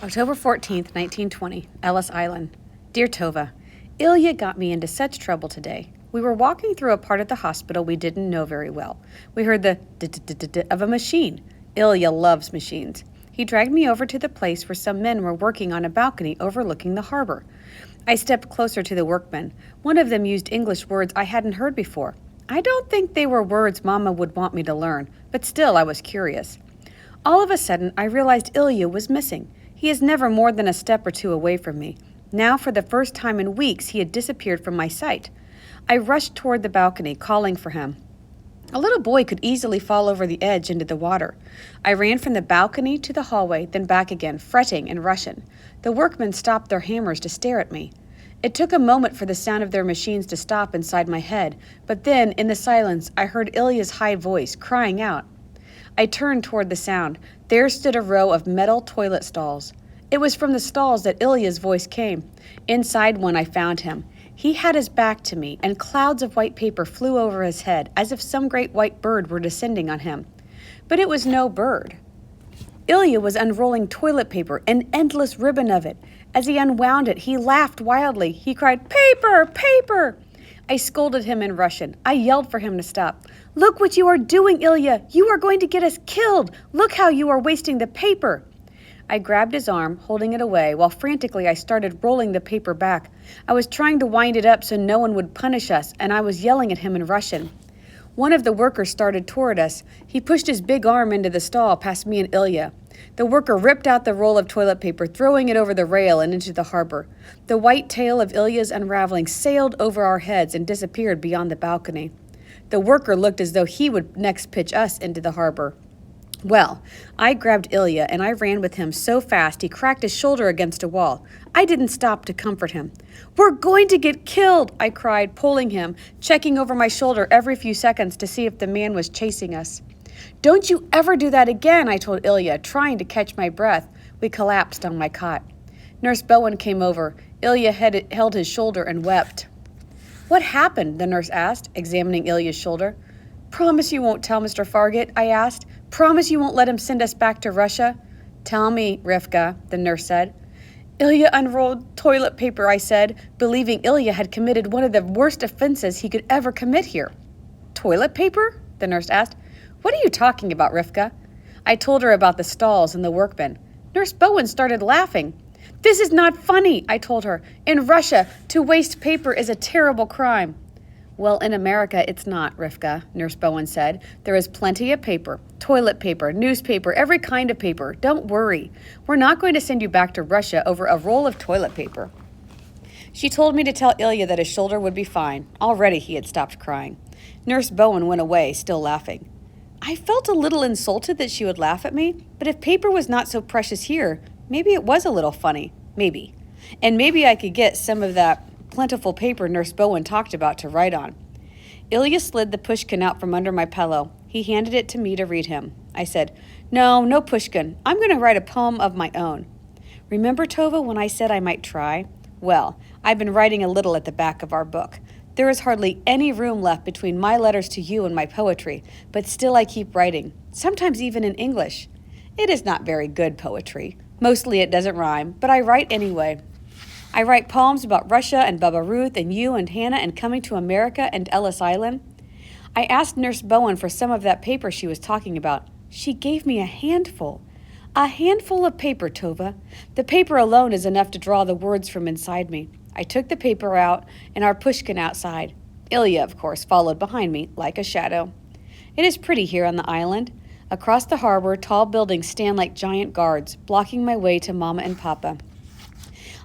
October 14th, 1920, Ellis Island. Dear Tova, Ilya got me into such trouble today. We were walking through a part of the hospital we didn't know very well. We heard the d-d-d-d of a machine. Ilya loves machines. He dragged me over to the place where some men were working on a balcony overlooking the harbor. I stepped closer to the workmen. One of them used English words I hadn't heard before. I don't think they were words Mama would want me to learn, but still I was curious. All of a sudden, I realized Ilya was missing. He is never more than a step or two away from me. Now, for the first time in weeks, he had disappeared from my sight. I rushed toward the balcony, calling for him. A little boy could easily fall over the edge into the water. I ran from the balcony to the hallway, then back again, fretting and rushing. The workmen stopped their hammers to stare at me. It took a moment for the sound of their machines to stop inside my head, but then, in the silence, I heard Ilya's high voice, crying out. I turned toward the sound. There stood a row of metal toilet stalls. It was from the stalls that Ilya's voice came. Inside one, I found him. He had his back to me, and clouds of white paper flew over his head, as if some great white bird were descending on him. But it was no bird. Ilya was unrolling toilet paper, an endless ribbon of it. As he unwound it, he laughed wildly. He cried, "Paper! Paper!" I scolded him in Russian. I yelled for him to stop. "Look what you are doing, Ilya! You are going to get us killed! Look how you are wasting the paper!" I grabbed his arm, holding it away, while frantically I started rolling the paper back. I was trying to wind it up so no one would punish us, and I was yelling at him in Russian. One of the workers started toward us. He pushed his big arm into the stall past me and Ilya. The worker ripped out the roll of toilet paper, throwing it over the rail and into the harbor. The white tail of Ilya's unraveling sailed over our heads and disappeared beyond the balcony. The worker looked as though he would next pitch us into the harbor. Well, I grabbed Ilya and I ran with him so fast he cracked his shoulder against a wall. I didn't stop to comfort him. "We're going to get killed," I cried, pulling him, checking over my shoulder every few seconds to see if the man was chasing us. "Don't you ever do that again," I told Ilya, trying to catch my breath. We collapsed on my cot. Nurse Bowen came over. Ilya held his shoulder and wept. "What happened?" the nurse asked, examining Ilya's shoulder. "Promise you won't tell Mr. Fargate?" I asked. "Promise you won't let him send us back to Russia?" "Tell me, Rifka," the nurse said. "Ilya unrolled toilet paper," I said, believing Ilya had committed one of the worst offenses he could ever commit here. "Toilet paper?" the nurse asked. "What are you talking about, Rifka?" I told her about the stalls and the workmen. Nurse Bowen started laughing. "This is not funny," I told her. "In Russia, to waste paper is a terrible crime." "Well, in America, it's not, Rifka," Nurse Bowen said. "There is plenty of paper, toilet paper, newspaper, every kind of paper. Don't worry. We're not going to send you back to Russia over a roll of toilet paper." She told me to tell Ilya that his shoulder would be fine. Already he had stopped crying. Nurse Bowen went away, still laughing. I felt a little insulted that she would laugh at me, but if paper was not so precious here, maybe it was a little funny. Maybe. And maybe I could get some of that plentiful paper Nurse Bowen talked about to write on. Ilya slid the pushkin out from under my pillow. He handed it to me to read him. I said, No pushkin. I'm going to write a poem of my own." "Remember, Tova, when I said I might try? Well, I've been writing a little at the back of our book. There is hardly any room left between my letters to you and my poetry, but still I keep writing, sometimes even in English. It is not very good poetry. Mostly it doesn't rhyme, but I write anyway. I write poems about Russia and Baba Ruth and you and Hannah and coming to America and Ellis Island. I asked Nurse Bowen for some of that paper she was talking about. She gave me a handful. A handful of paper, Tova. The paper alone is enough to draw the words from inside me. I took the paper out and our pushkin outside. Ilya, of course, followed behind me like a shadow. It is pretty here on the island. Across the harbor, tall buildings stand like giant guards, blocking my way to Mama and Papa.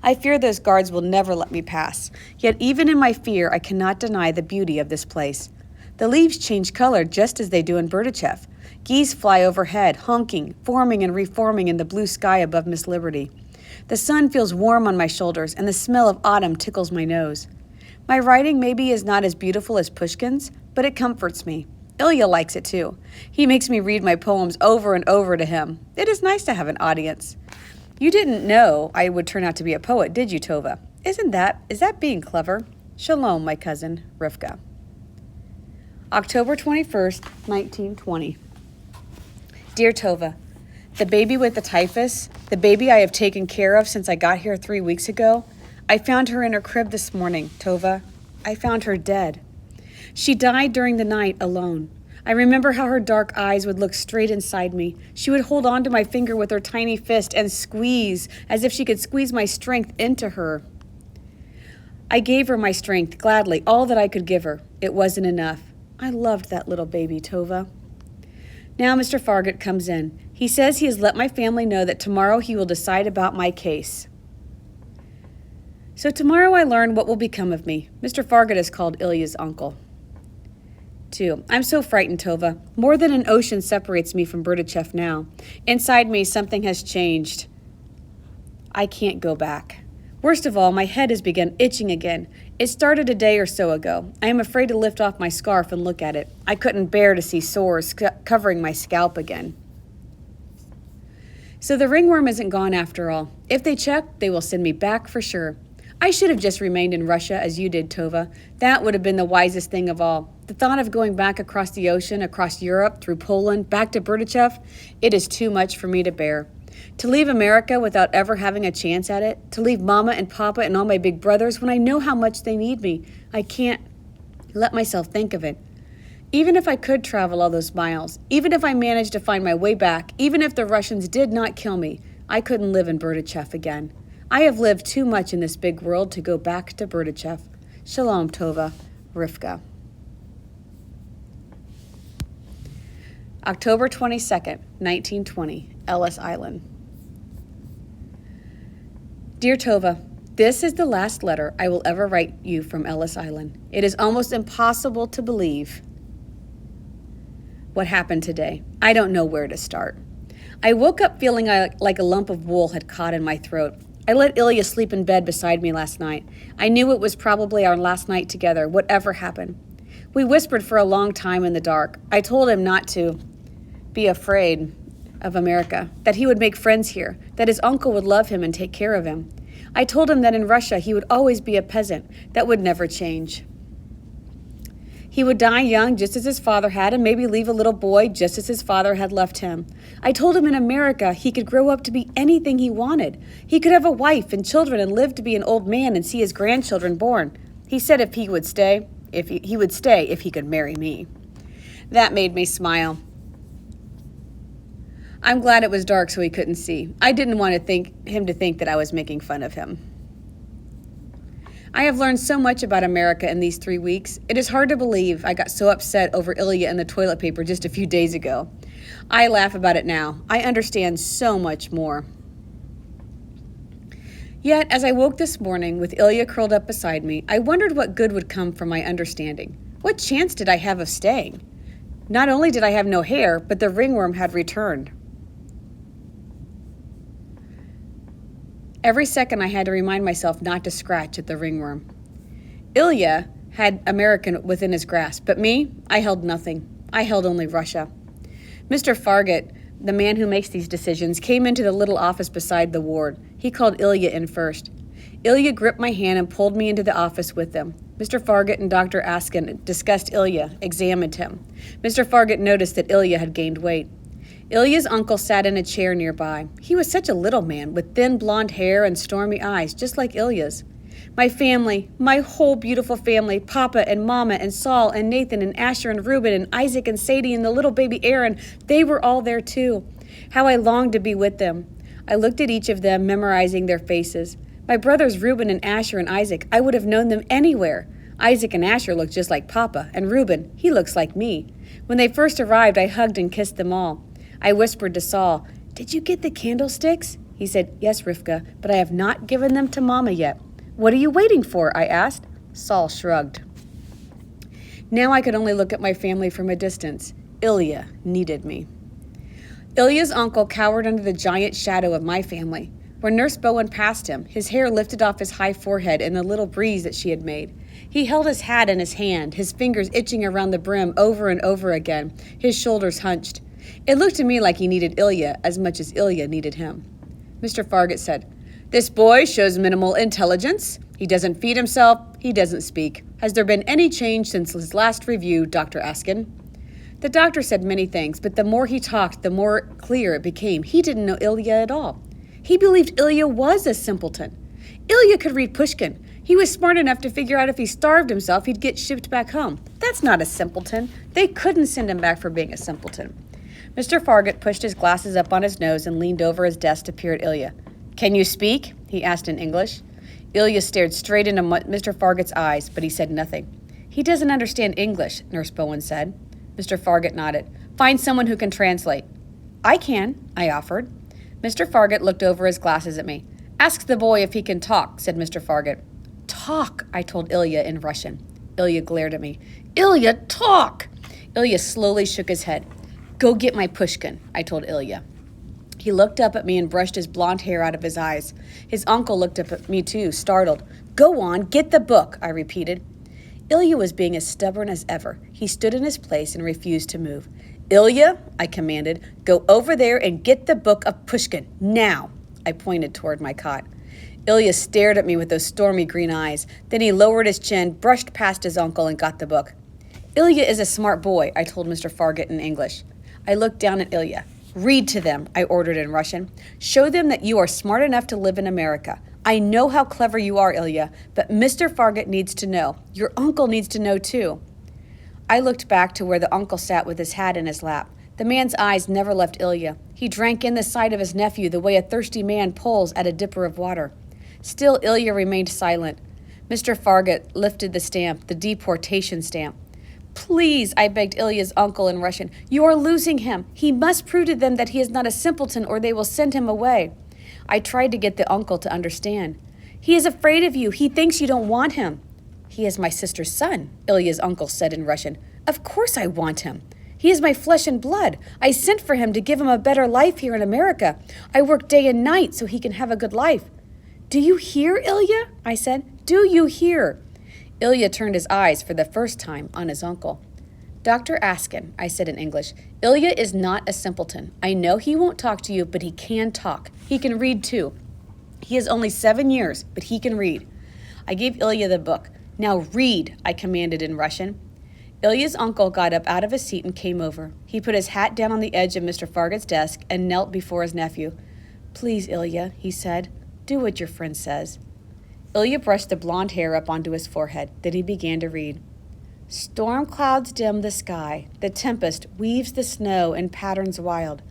I fear those guards will never let me pass. Yet even in my fear, I cannot deny the beauty of this place. The leaves change color just as they do in Berdichev. Geese fly overhead, honking, forming and reforming in the blue sky above Miss Liberty. The sun feels warm on my shoulders, and the smell of autumn tickles my nose. My writing maybe is not as beautiful as Pushkin's, but it comforts me. Ilya likes it too. He makes me read my poems over and over to him. It is nice to have an audience. You didn't know I would turn out to be a poet, did you, Tova? Is that being clever? Shalom, my cousin, Rifka. October 21st, 1920. Dear Tova, The baby with the typhus, the baby I have taken care of since I got here 3 weeks ago, I found her in her crib this morning, Tova. I found her dead. She died during the night alone. I remember how her dark eyes would look straight inside me. She would hold onto my finger with her tiny fist and squeeze, as if she could squeeze my strength into her. I gave her my strength, gladly, all that I could give her. It wasn't enough. I loved that little baby, Tova. Now Mr. Fargett comes in. He says he has let my family know that tomorrow he will decide about my case. So tomorrow I learn what will become of me. Mr. Fargett is called Ilya's uncle. 2. I'm so frightened, Tova. More than an ocean separates me from Berdichev now. Inside me, something has changed. I can't go back. Worst of all, my head has begun itching again. It started a day or so ago. I am afraid to lift off my scarf and look at it. I couldn't bear to see sores covering my scalp again. So the ringworm isn't gone after all. If they check, they will send me back for sure. I should have just remained in Russia as you did, Tova. That would have been the wisest thing of all. The thought of going back across the ocean, across Europe, through Poland, back to Berdichev, it is too much for me to bear. To leave America without ever having a chance at it, to leave Mama and Papa and all my big brothers when I know how much they need me, I can't let myself think of it. Even if I could travel all those miles, even if I managed to find my way back, even if the Russians did not kill me, I couldn't live in Berdichev again. I have lived too much in this big world to go back to Berdichev. Shalom, Tova. Rifka. October 22nd, 1920, Ellis Island. Dear Tova, this is the last letter I will ever write you from Ellis Island. It is almost impossible to believe what happened today. I don't know where to start. I woke up feeling like a lump of wool had caught in my throat. I let Ilya sleep in bed beside me last night. I knew it was probably our last night together, whatever happened. We whispered for a long time in the dark. I told him not to be afraid of America, that he would make friends here, that his uncle would love him and take care of him. I told him that in Russia he would always be a peasant. That would never change. He would die young just as his father had and maybe leave a little boy just as his father had left him. I told him in America he could grow up to be anything he wanted. He could have a wife and children and live to be an old man and see his grandchildren born. He said if he would stay, if he could marry me. That made me smile. I'm glad it was dark so he couldn't see. I didn't want him to think that I was making fun of him. I have learned so much about America in these 3 weeks. It is hard to believe I got so upset over Ilya and the toilet paper just a few days ago. I laugh about it now. I understand so much more. Yet, as I woke this morning with Ilya curled up beside me, I wondered what good would come from my understanding. What chance did I have of staying? Not only did I have no hair, but the ringworm had returned. Every second I had to remind myself not to scratch at the ringworm. Ilya had American within his grasp, but me, I held nothing. I held only Russia. Mr. Fargett, the man who makes these decisions, came into the little office beside the ward. He called Ilya in first. Ilya gripped my hand and pulled me into the office with them. Mr. Fargett and Dr. Askin discussed Ilya, examined him. Mr. Fargett noticed that Ilya had gained weight. Ilya's uncle sat in a chair nearby. He was such a little man, with thin blonde hair and stormy eyes, just like Ilya's. My family, my whole beautiful family, Papa and Mama and Saul and Nathan and Asher and Reuben and Isaac and Sadie and the little baby Aaron, they were all there too. How I longed to be with them. I looked at each of them, memorizing their faces. My brothers Reuben and Asher and Isaac, I would have known them anywhere. Isaac and Asher look just like Papa, and Reuben, he looks like me. When they first arrived, I hugged and kissed them all. I whispered to Saul, "Did you get the candlesticks?" He said, "Yes, Rifka, but I have not given them to Mama yet." "What are you waiting for?" I asked. Saul shrugged. Now I could only look at my family from a distance. Ilya needed me. Ilya's uncle cowered under the giant shadow of my family. When Nurse Bowen passed him, his hair lifted off his high forehead in the little breeze that she had made. He held his hat in his hand, his fingers itching around the brim over and over again, his shoulders hunched. It looked to me like he needed Ilya as much as Ilya needed him. Mr. Fargett said, "This boy shows minimal intelligence. He doesn't feed himself. He doesn't speak. Has there been any change since his last review, Dr. Askin?" The doctor said many things, but the more he talked, the more clear it became he didn't know Ilya at all. He believed Ilya was a simpleton. Ilya could read Pushkin. He was smart enough to figure out if he starved himself, he'd get shipped back home. That's not a simpleton. They couldn't send him back for being a simpleton. Mr. Fargut pushed his glasses up on his nose and leaned over his desk to peer at Ilya. "Can you speak?" he asked in English. Ilya stared straight into Mr. Fargut's eyes, but he said nothing. "He doesn't understand English," Nurse Bowen said. Mr. Fargut nodded. "Find someone who can translate." "I can," I offered. Mr. Fargut looked over his glasses at me. "Ask the boy if he can talk," said Mr. Fargut. "Talk," I told Ilya in Russian. Ilya glared at me. "Ilya, talk!" Ilya slowly shook his head. "Go get my Pushkin," I told Ilya. He looked up at me and brushed his blonde hair out of his eyes. His uncle looked up at me too, startled. "Go on, get the book," I repeated. Ilya was being as stubborn as ever. He stood in his place and refused to move. "Ilya," I commanded, "go over there and get the book of Pushkin, now." I pointed toward my cot. Ilya stared at me with those stormy green eyes. Then he lowered his chin, brushed past his uncle, and got the book. "Ilya is a smart boy," I told Mr. Fargut in English. I looked down at Ilya. "Read to them," I ordered in Russian. "Show them that you are smart enough to live in America. I know how clever you are, Ilya, but Mr. Fargut needs to know. Your uncle needs to know, too." I looked back to where the uncle sat with his hat in his lap. The man's eyes never left Ilya. He drank in the sight of his nephew the way a thirsty man pulls at a dipper of water. Still, Ilya remained silent. Mr. Fargut lifted the stamp, the deportation stamp. "Please," I begged Ilya's uncle in Russian, "you are losing him. He must prove to them that he is not a simpleton or they will send him away." I tried to get the uncle to understand. "He is afraid of you. He thinks you don't want him." "He is my sister's son," Ilya's uncle said in Russian. "Of course I want him. He is my flesh and blood. I sent for him to give him a better life here in America. I work day and night so he can have a good life." "Do you hear, Ilya?" I said. "Do you hear?" Ilya turned his eyes for the first time on his uncle. "Dr. Askin," I said in English, "Ilya is not a simpleton. I know he won't talk to you, but he can talk. He can read too. He is only 7 years, but he can read." I gave Ilya the book. "Now read," I commanded in Russian. Ilya's uncle got up out of his seat and came over. He put his hat down on the edge of Mr. Fargut's desk and knelt before his nephew. "Please, Ilya," he said, "do what your friend says." Ilya brushed the blonde hair up onto his forehead. Then he began to read. "Storm clouds dim the sky. The tempest weaves the snow in patterns wild."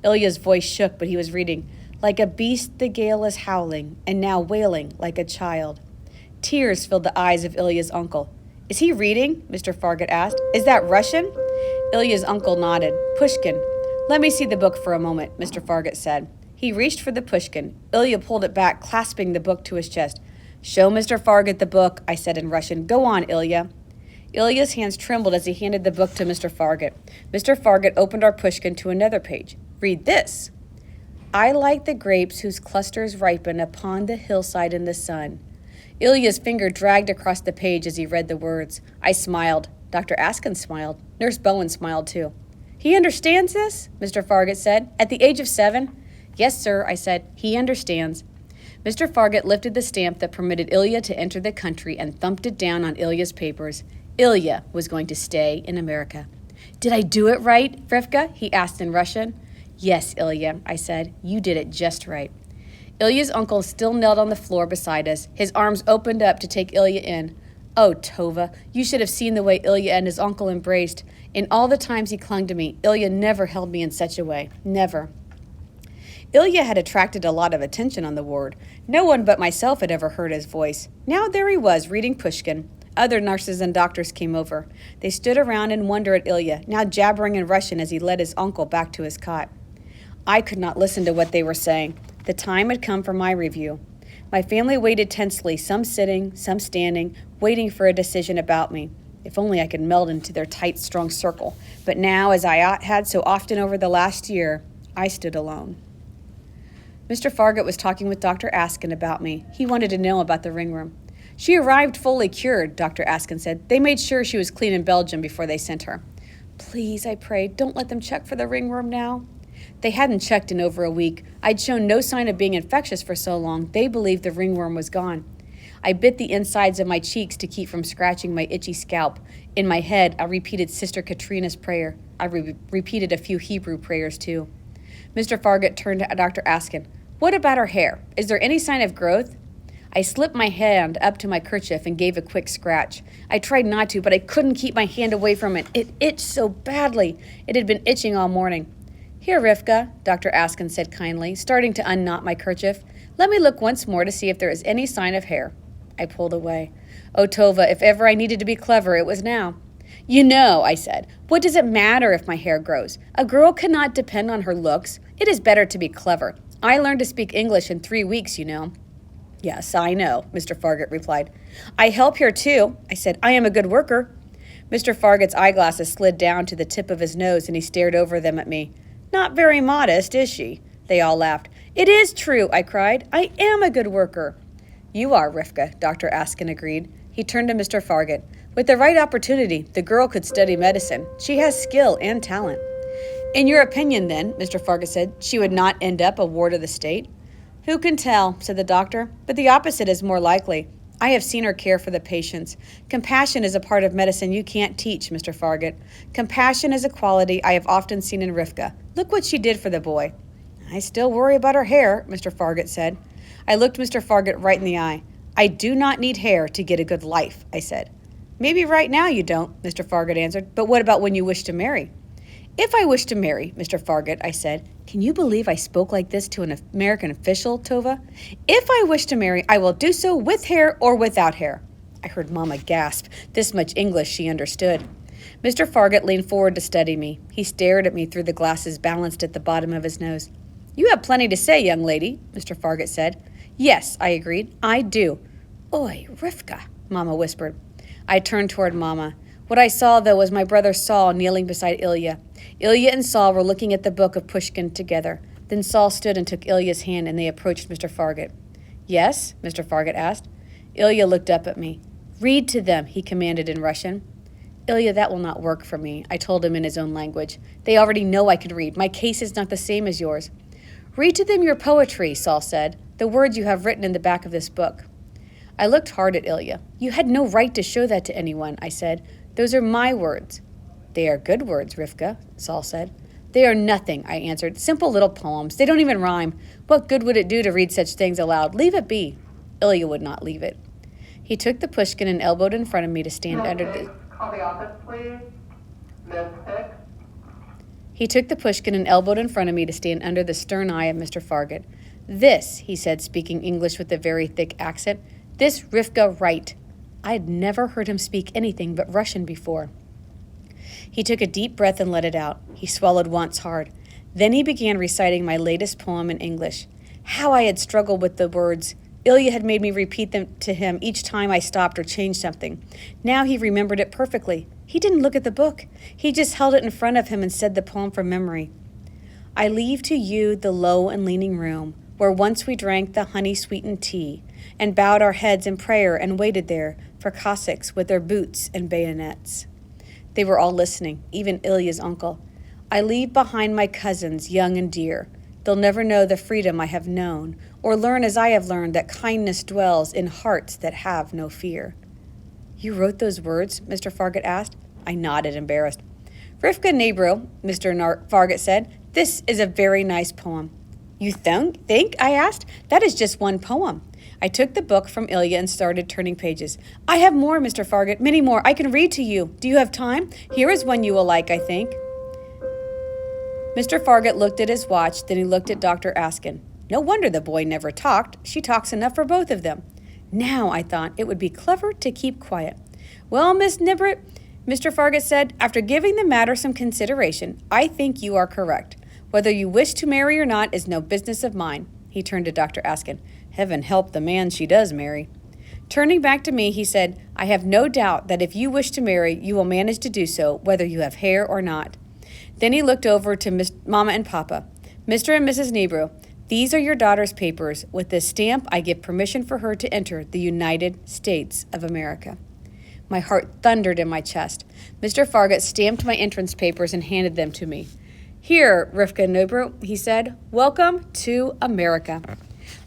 Ilya's voice shook, but he was reading. "Like a beast the gale is howling, and now wailing like a child." Tears filled the eyes of Ilya's uncle. "Is he reading?" Mr. Fargut asked. "Is that Russian?" Ilya's uncle nodded. "Pushkin." "Let me see the book for a moment," Mr. Fargut said. He reached for the Pushkin. Ilya pulled it back, clasping the book to his chest. "Show Mr. Fargut the book," I said in Russian. "Go on, Ilya." Ilya's hands trembled as he handed the book to Mr. Fargut. Mr. Fargut opened our Pushkin to another page. "Read this." "I like the grapes whose clusters ripen upon the hillside in the sun." Ilya's finger dragged across the page as he read the words. I smiled. Dr. Askin smiled. Nurse Bowen smiled too. "He understands this?" Mr. Fargut said. "At the age of 7? "Yes, sir," I said. "He understands." Mr. Fargut lifted the stamp that permitted Ilya to enter the country and thumped it down on Ilya's papers. Ilya was going to stay in America. "Did I do it right, Rifka?" he asked in Russian. "Yes, Ilya," I said. "You did it just right." Ilya's uncle still knelt on the floor beside us. His arms opened up to take Ilya in. Oh, Tova, you should have seen the way Ilya and his uncle embraced. In all the times he clung to me, Ilya never held me in such a way. Never. Ilya had attracted a lot of attention on the ward. No one but myself had ever heard his voice. Now there he was, reading Pushkin. Other nurses and doctors came over. They stood around in wonder at Ilya, now jabbering in Russian as he led his uncle back to his cot. I could not listen to what they were saying. The time had come for my review. My family waited tensely, some sitting, some standing, waiting for a decision about me. If only I could meld into their tight, strong circle. But now, as I had so often over the last year, I stood alone. Mr. Fargut was talking with Dr. Askin about me. He wanted to know about the ring room. "She arrived fully cured," Dr. Askin said. "They made sure she was clean in Belgium before they sent her." "Please," I prayed, "don't let them check for the ring worm now." They hadn't checked in over a week. I'd shown no sign of being infectious for so long, they believed the ringworm was gone. I bit the insides of my cheeks to keep from scratching my itchy scalp. In my head, I repeated Sister Katrina's prayer. I repeated a few Hebrew prayers, too. Mr. Fargut turned to Dr. Askin. What about her hair? Is there any sign of growth? I slipped my hand up to my kerchief and gave a quick scratch. I tried not to, but I couldn't keep my hand away from it. It itched so badly. It had been itching all morning. Here, Rifka, Dr. Askin said kindly, starting to unknot my kerchief. Let me look once more to see if there is any sign of hair. I pulled away. Oh, Tova, if ever I needed to be clever, it was now. You know, I said, what does it matter if my hair grows? A girl cannot depend on her looks. It is better to be clever. I learned to speak English in 3 weeks, you know. Yes, I know, Mr. Fargut replied. I help here, too. I said, I am a good worker. Mr. Fargut's eyeglasses slid down to the tip of his nose, and he stared over them at me. Not very modest, is she? They all laughed. It is true, I cried. I am a good worker. You are, Rifka, Dr. Askin agreed. He turned to Mr. Fargut. With the right opportunity, the girl could study medicine. She has skill and talent. In your opinion, then, Mr. Fargut said, she would not end up a ward of the state? Who can tell, said the doctor, but the opposite is more likely. I have seen her care for the patients. Compassion is a part of medicine you can't teach, Mr. Fargut. Compassion is a quality I have often seen in Rifka. Look what she did for the boy. I still worry about her hair, Mr. Fargut said. I looked Mr. Fargut right in the eye. I do not need hair to get a good life, I said. Maybe right now you don't, Mr. Fargut answered, but what about when you wish to marry? If I wish to marry, Mr. Fargut, I said. Can you believe I spoke like this to an American official, Tova? If I wish to marry, I will do so with hair or without hair. I heard Mama gasp. This much English she understood. Mr. Fargut leaned forward to study me. He stared at me through the glasses balanced at the bottom of his nose. You have plenty to say, young lady, Mr. Fargut said. Yes, I agreed. I do. Oi, Rifka, Mama whispered. I turned toward Mama. What I saw, though, was my brother Saul kneeling beside Ilya. Ilya and Saul were looking at the book of Pushkin together. Then Saul stood and took Ilya's hand, and they approached Mr. Fargut. Yes? Mr. Fargut asked. Ilya looked up at me. Read to them, he commanded in Russian. Ilya, that will not work for me, I told him in his own language. They already know I can read. My case is not the same as yours. Read to them your poetry, Saul said, the words you have written in the back of this book. I looked hard at Ilya. You had no right to show that to anyone, I said. Those are my words. They are good words, Rifka, Saul said. They are nothing, I answered. Simple little poems. They don't even rhyme. What good would it do to read such things aloud? Leave it be. Ilya would not leave it. He took the pushkin and elbowed in front of me to stand under the... Call the office, please. Miss Hicks. He took the pushkin and elbowed in front of me to stand under the stern eye of Mr. Fargut. This, he said, speaking English with a very thick accent, this Rifka right. I had never heard him speak anything but Russian before. He took a deep breath and let it out. He swallowed once hard. Then he began reciting my latest poem in English. How I had struggled with the words. Ilya had made me repeat them to him each time I stopped or changed something. Now he remembered it perfectly. He didn't look at the book. He just held it in front of him and said the poem from memory. I leave to you the low and leaning room where once we drank the honey-sweetened tea and bowed our heads in prayer and waited there for Cossacks with their boots and bayonets. They were all listening, even Ilya's uncle. I leave behind my cousins, young and dear. They'll never know the freedom I have known, or learn as I have learned that kindness dwells in hearts that have no fear. You wrote those words? Mr. Fargut asked. I nodded, embarrassed. Rifka Nebro, Mr. Fargut said, this is a very nice poem. You think? I asked. That is just one poem. I took the book from Ilya and started turning pages. I have more, Mr. Fargut, many more. I can read to you. Do you have time? Here is one you will like, I think. Mr. Fargut looked at his watch, then he looked at Dr. Askin. No wonder the boy never talked. She talks enough for both of them. Now, I thought, it would be clever to keep quiet. Well, Miss Nibrit, Mr. Fargut said, after giving the matter some consideration, I think you are correct. Whether you wish to marry or not is no business of mine. He turned to Dr. Askin. Heaven help the man she does marry. Turning back to me, he said, I have no doubt that if you wish to marry, you will manage to do so, whether you have hair or not. Then he looked over to Mama and Papa. Mr. and Mrs. Nebro, these are your daughter's papers. With this stamp, I give permission for her to enter the United States of America. My heart thundered in my chest. Mr. Fargut stamped my entrance papers and handed them to me. Here, Rifka Nebro, he said, welcome to America.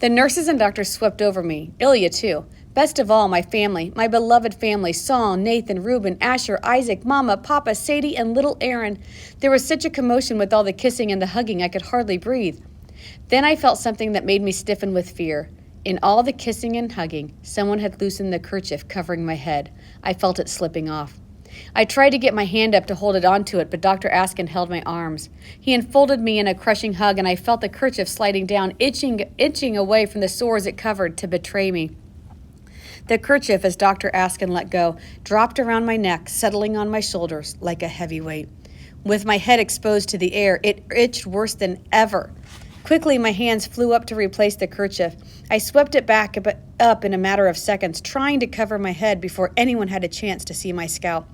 The nurses and doctors swept over me, Ilya too. Best of all, my family, my beloved family, Saul, Nathan, Reuben, Asher, Isaac, Mama, Papa, Sadie, and little Aaron. There was such a commotion with all the kissing and the hugging I could hardly breathe. Then I felt something that made me stiffen with fear. In all the kissing and hugging, someone had loosened the kerchief covering my head. I felt it slipping off. I tried to get my hand up to hold it onto it, but Dr. Askin held my arms. He enfolded me in a crushing hug, and I felt the kerchief sliding down, inching away from the sores it covered to betray me. The kerchief, as Dr. Askin let go, dropped around my neck, settling on my shoulders like a heavy weight. With my head exposed to the air, it itched worse than ever. Quickly, my hands flew up to replace the kerchief. I swept it back up in a matter of seconds, trying to cover my head before anyone had a chance to see my scalp.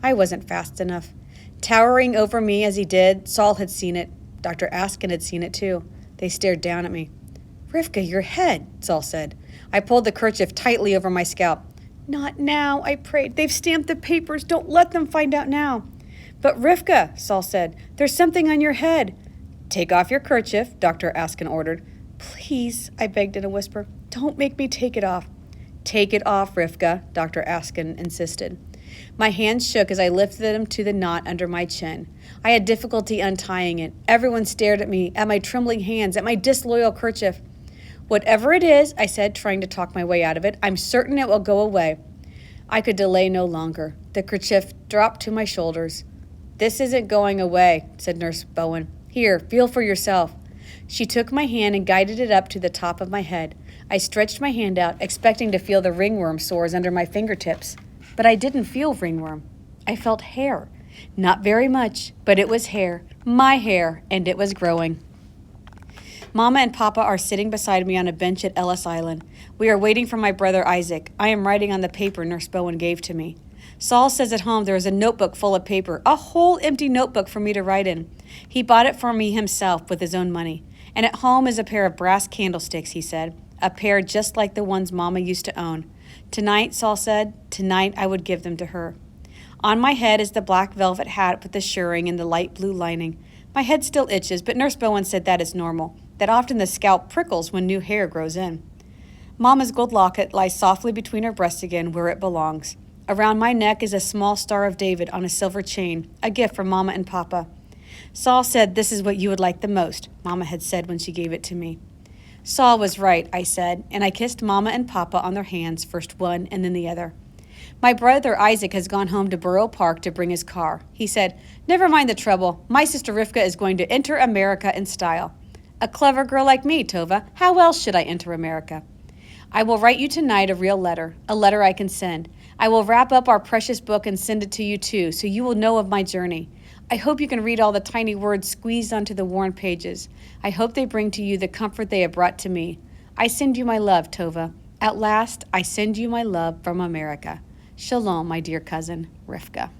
I wasn't fast enough. Towering over me as he did, Saul had seen it. Dr. Askin had seen it too. They stared down at me. "Rifka, your head," Saul said. I pulled the kerchief tightly over my scalp. "Not now," I prayed. "They've stamped the papers. Don't let them find out now." "But Rifka," Saul said, "there's something on your head." "Take off your kerchief," Dr. Askin ordered. "Please," I begged in a whisper, "don't make me take it off." "Take it off, Rifka," Dr. Askin insisted. My hands shook as I lifted them to the knot under my chin. I had difficulty untying it. Everyone stared at me, at my trembling hands, at my disloyal kerchief. "Whatever it is," I said, trying to talk my way out of it, "I'm certain it will go away." I could delay no longer. The kerchief dropped to my shoulders. "This isn't going away," said Nurse Bowen. "Here, feel for yourself." She took my hand and guided it up to the top of my head. I stretched my hand out, expecting to feel the ringworm sores under my fingertips. But I didn't feel ringworm. I felt hair. Not very much, but it was hair. My hair, and it was growing. Mama and Papa are sitting beside me on a bench at Ellis Island. We are waiting for my brother Isaac. I am writing on the paper Nurse Bowen gave to me. Saul says at home there is a notebook full of paper, a whole empty notebook for me to write in. He bought it for me himself with his own money. And at home is a pair of brass candlesticks, he said, a pair just like the ones Mama used to own. Tonight, Saul said, tonight I would give them to her. On my head is the black velvet hat with the shirring and the light blue lining. My head still itches, but Nurse Bowen said that is normal, that often the scalp prickles when new hair grows in. Mama's gold locket lies softly between her breasts again where it belongs. Around my neck is a small Star of David on a silver chain, a gift from Mama and Papa. Saul said this is what you would like the most, Mama had said when she gave it to me. Saul was right, I said, and I kissed Mama and Papa on their hands, first one and then the other. My brother Isaac has gone home to Borough Park to bring his car. He said, "Never mind the trouble. My sister Rifka is going to enter America in style." "A clever girl like me, Tova. How else should I enter America?" "I will write you tonight a real letter, a letter I can send. I will wrap up our precious book and send it to you too, so you will know of my journey. I hope you can read all the tiny words squeezed onto the worn pages. I hope they bring to you the comfort they have brought to me. I send you my love, Tova. At last, I send you my love from America. Shalom, my dear cousin, Rifka."